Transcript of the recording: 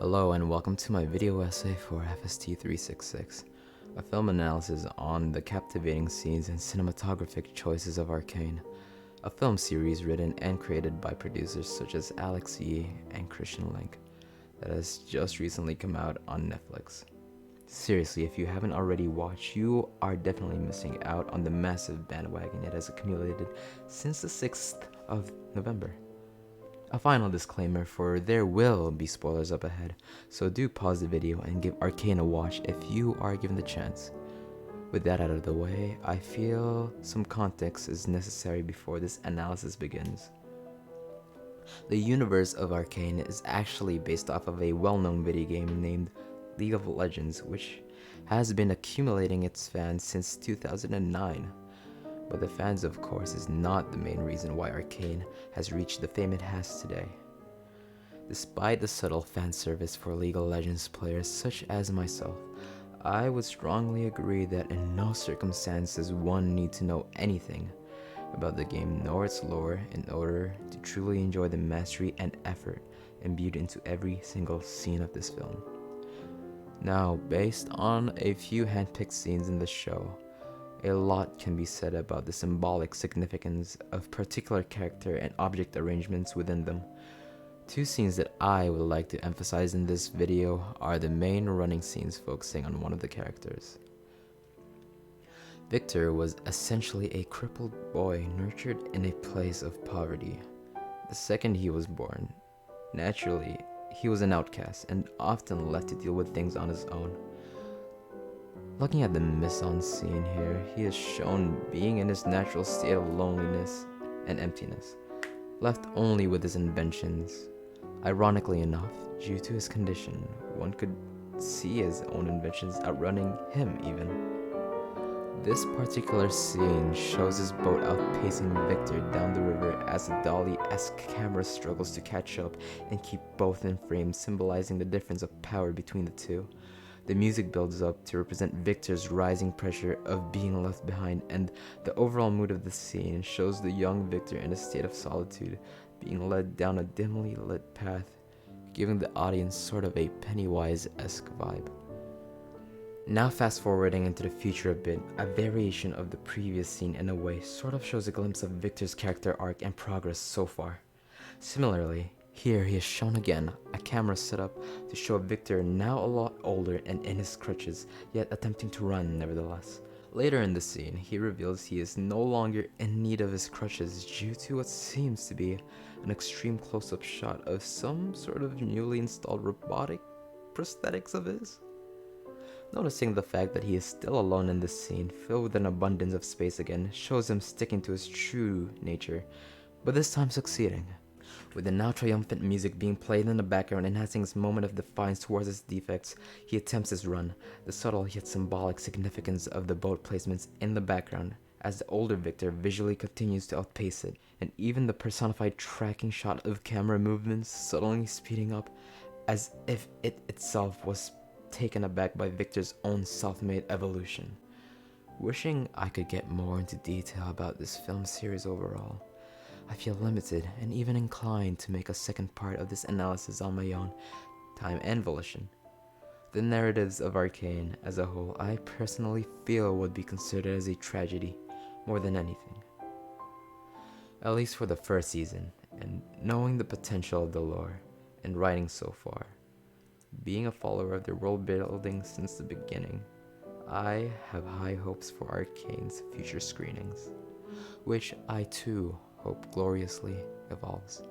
Hello and welcome to my video essay for FST366, a film analysis on the captivating scenes and cinematographic choices of Arcane, a film series written and created by producers such as Alex Yee and Christian Link that has just recently come out on Netflix. Seriously, if you haven't already watched, you are definitely missing out on the massive bandwagon it has accumulated since the 6th of November. A final disclaimer, for there will be spoilers up ahead, so do pause the video and give Arcane a watch if you are given the chance. With that out of the way, I feel some context is necessary before this analysis begins. The universe of Arcane is actually based off of a well-known video game named League of Legends, which has been accumulating its fans since 2009. But the fans, of course, is not the main reason why Arcane has reached the fame it has today. Despite the subtle fan service for League of Legends players such as myself, I would strongly agree that in no circumstances one need to know anything about the game nor its lore in order to truly enjoy the mastery and effort imbued into every single scene of this film. Now, based on a few handpicked scenes in the show, a lot can be said about the symbolic significance of particular character and object arrangements within them. Two scenes that I would like to emphasize in this video are the main running scenes focusing on one of the characters. Viktor was essentially a crippled boy nurtured in a place of poverty. The second he was born, naturally, he was an outcast and often left to deal with things on his own. Looking at the mise-en-scene here, he is shown being in his natural state of loneliness and emptiness, left only with his inventions. Ironically enough, due to his condition, one could see his own inventions outrunning him even. This particular scene shows his boat outpacing Viktor down the river as the dolly-esque camera struggles to catch up and keep both in frame, symbolizing the difference of power between the two. The music builds up to represent Viktor's rising pressure of being left behind, and the overall mood of the scene shows the young Viktor in a state of solitude, being led down a dimly lit path, giving the audience sort of a Pennywise-esque vibe. Now fast forwarding into the future a bit, a variation of the previous scene in a way sort of shows a glimpse of Viktor's character arc and progress so far. Similarly, here he is shown again, a camera set up to show Viktor now a lot older and in his crutches, yet attempting to run nevertheless. Later in the scene, he reveals he is no longer in need of his crutches due to what seems to be an extreme close-up shot of some sort of newly installed robotic prosthetics of his. Noticing the fact that he is still alone in this scene, filled with an abundance of space again, shows him sticking to his true nature, but this time succeeding. With the now triumphant music being played in the background enhancing his moment of defiance towards his defects, he attempts his run, the subtle yet symbolic significance of the boat placements in the background, as the older Viktor visually continues to outpace it, and even the personified tracking shot of camera movements suddenly speeding up, as if it itself was taken aback by Viktor's own self-made evolution. Wishing I could get more into detail about this film series overall, I feel limited and even inclined to make a second part of this analysis on my own time and volition. The narratives of Arcane as a whole I personally feel would be considered as a tragedy more than anything. At least for the first season, and knowing the potential of the lore and writing so far. Being a follower of their world building since the beginning, I have high hopes for Arcane's future screenings, which I too hope gloriously evolves.